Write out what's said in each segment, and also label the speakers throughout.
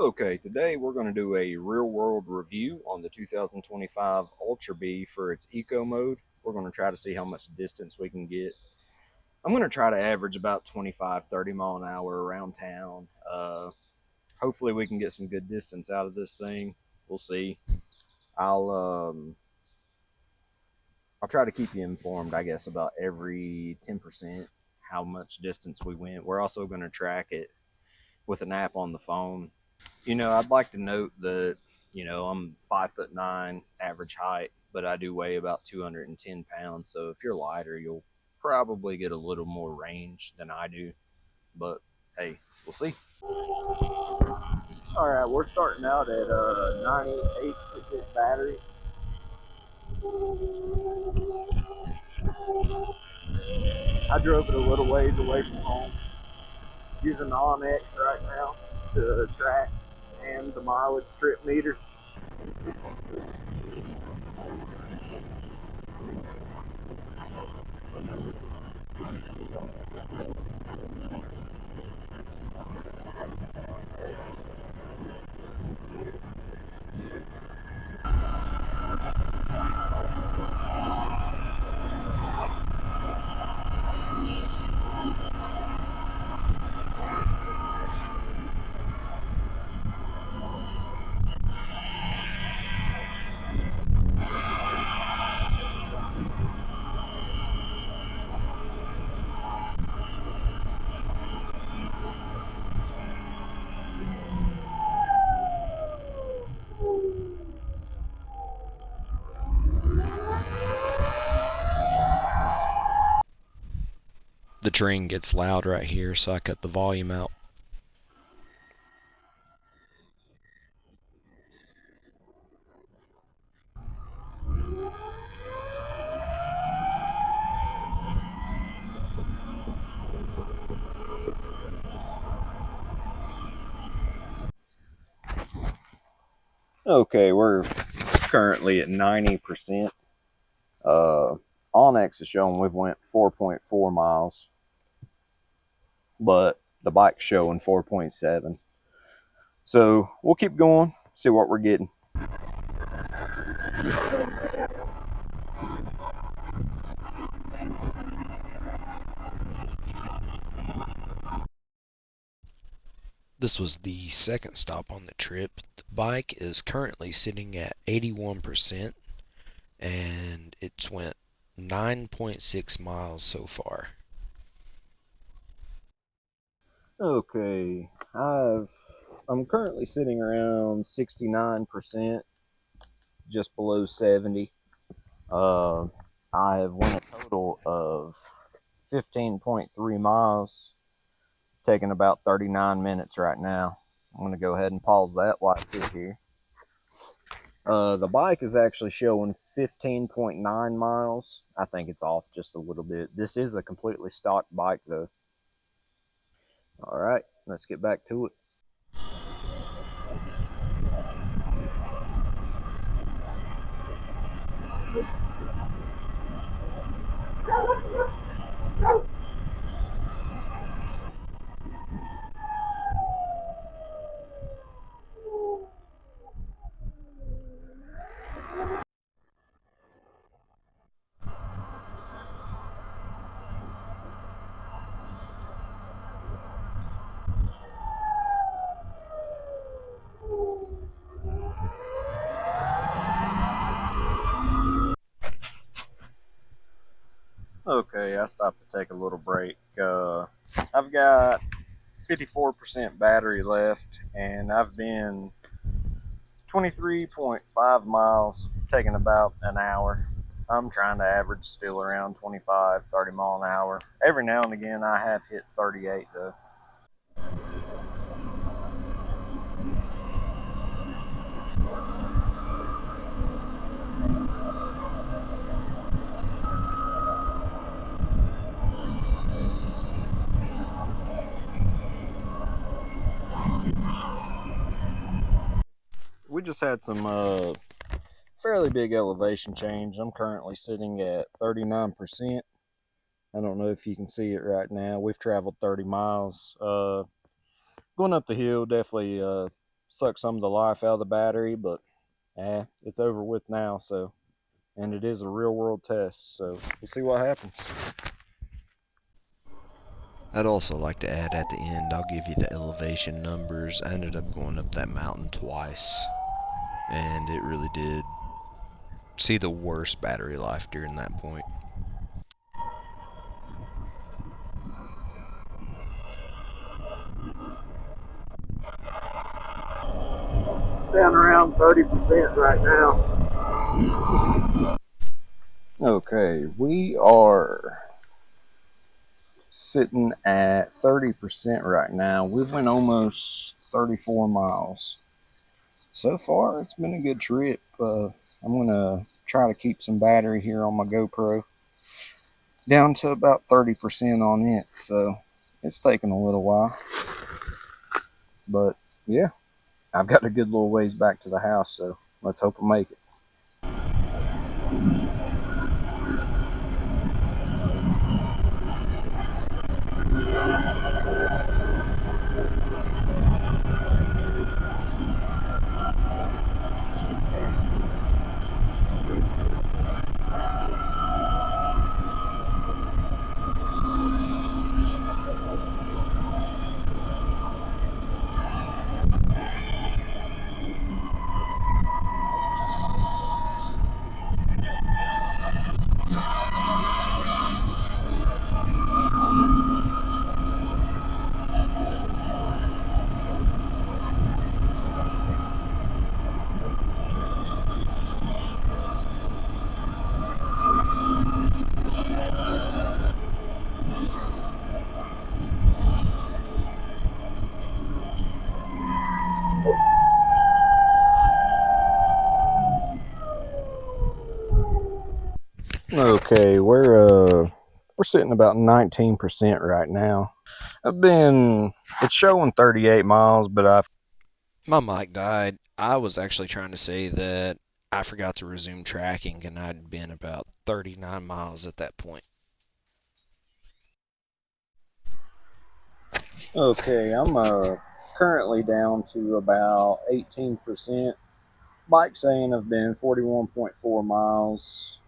Speaker 1: Okay, today we're going to do a real world review on the 2025 Ultra Bee for its eco mode. We're going to try to see how much distance we can get. I'm going to try to average about 25, 30 mile an hour around town. Hopefully we can get some good distance out of this thing. We'll see. I'll um, I'll try to keep you informed, I guess, about every 10% how much distance we went. We're also going to track it with an app on the phone. I'd like to note that, I'm 5'9", average height, but I do weigh about 210 pounds. So if you're lighter, you'll probably get a little more range than I do. But hey, we'll see. All right, we're starting out at 98% battery. I drove it a little ways away from home, using the Onyx right now to track and the mileage trip meter.
Speaker 2: The train gets loud right here, so I cut the volume out.
Speaker 1: Okay, we're currently at 90%. Onyx is showing we've went 4.4 miles, but the bike's showing 4.7. So we'll keep going, see what we're getting.
Speaker 2: This was the second stop on the trip. The bike is currently sitting at 81%, and it's went 9.6 miles so far.
Speaker 1: Okay, I'm currently sitting around 69%, just below 70. Uh, I have went a total of 15.3 miles, taking about 39 minutes right now. I'm going to go ahead and pause that while I sit here. The bike is actually showing 15.9 miles. I think it's off just a little bit. This is a completely stock bike, though. All right, let's get back to it. Okay, I stopped to take a little break. I've got 54% battery left, and I've been 23.5 miles, taking about an hour. I'm trying to average still around 25, 30 mile an hour. Every now and again, I have hit 38 though. We just had some fairly big elevation change. I'm currently sitting at 39%. I don't know if you can see it right now. We've traveled 30 miles. Going up the hill, definitely suck some of the life out of the battery, but it's over with now. So, and it is a real world test, so we'll see what happens.
Speaker 2: I'd also like to add at the end, I'll give you the elevation numbers. I ended up going up that mountain twice, and it really did see the worst battery life during that point.
Speaker 1: Down around 30% right now. Okay, we are sitting at 30% right now. We went almost 34 miles. So far, it's been a good trip. I'm going to try to keep some battery here on my GoPro down to about 30% on it. So it's taking a little while. But yeah, I've got a good little ways back to the house. So let's hope I make it. Okay, we're sitting about 19% right now. It's showing 38 miles, but
Speaker 2: My mic died. I was actually trying to say that I forgot to resume tracking, and I'd been about 39 miles at that point.
Speaker 1: okay, I'm currently down to about 18%. Bike saying I've been 41.4 miles.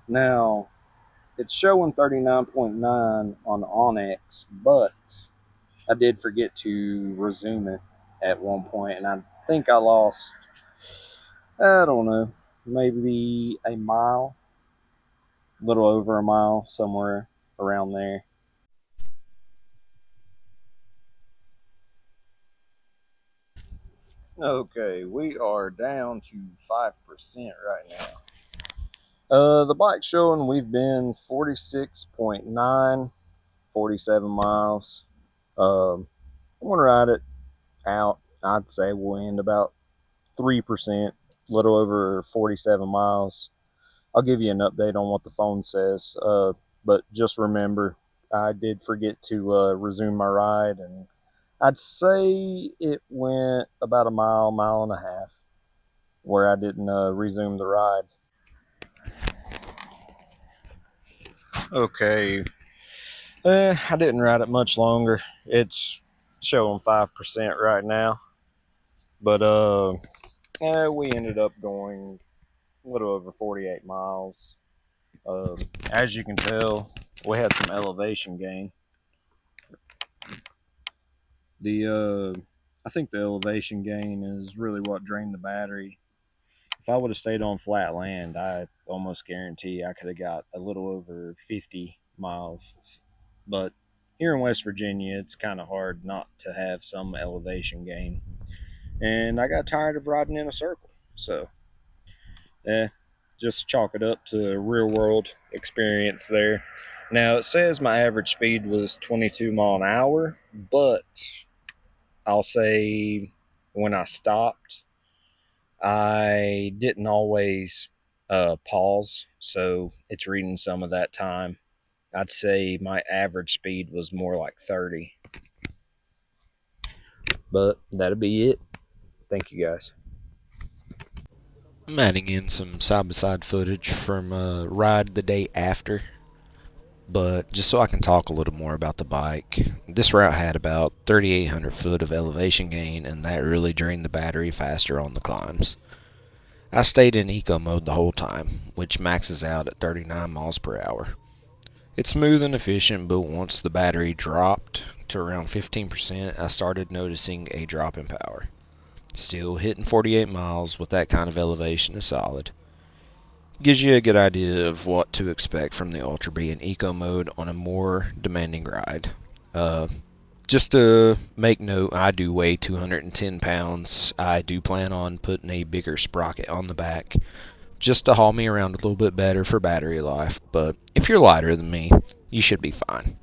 Speaker 1: Now it's showing 39.9 on the Onyx, but I did forget to resume it at one point, and I think I lost, I don't know, maybe a mile, a little over a mile, somewhere around there. Okay, we are down to 5% right now. The bike showing we've been 46.9, 47 miles. I'm going to ride it out. I'd say we'll end about 3%, a little over 47 miles. I'll give you an update on what the phone says. But just remember, I did forget to resume my ride, and I'd say it went about a mile, mile and a half, where I didn't resume the ride. Okay, I didn't ride it much longer. It's showing 5% right now, but we ended up going a little over 48 miles. Uh, as you can tell, we had some elevation gain. I think the elevation gain is really what drained the battery. If I would have stayed on flat land, I almost guarantee I could have got a little over 50 miles. But here in West Virginia, it's kind of hard not to have some elevation gain. And I got tired of riding in a circle. So, eh, just chalk it up to a real world experience there. Now, it says my average speed was 22 mile an hour, but I'll say when I stopped, I didn't always pause, so it's reading some of that time. I'd say my average speed was more like 30. But that'll be it. Thank you guys.
Speaker 2: I'm adding in some side by side footage from a ride the day after. But just so I can talk a little more about the bike, this route had about 3,800 foot of elevation gain, and that really drained the battery faster on the climbs. I stayed in eco mode the whole time, which maxes out at 39 miles per hour. It's smooth and efficient, but once the battery dropped to around 15%, I started noticing a drop in power. Still, hitting 48 miles with that kind of elevation is solid. Gives you a good idea of what to expect from the ultrabee in eco mode on a more demanding ride. Uh, just to make note, I do weigh 210 pounds. I do plan on putting a bigger sprocket on the back just to haul me around a little bit better for battery life. But if you're lighter than me, you should be fine.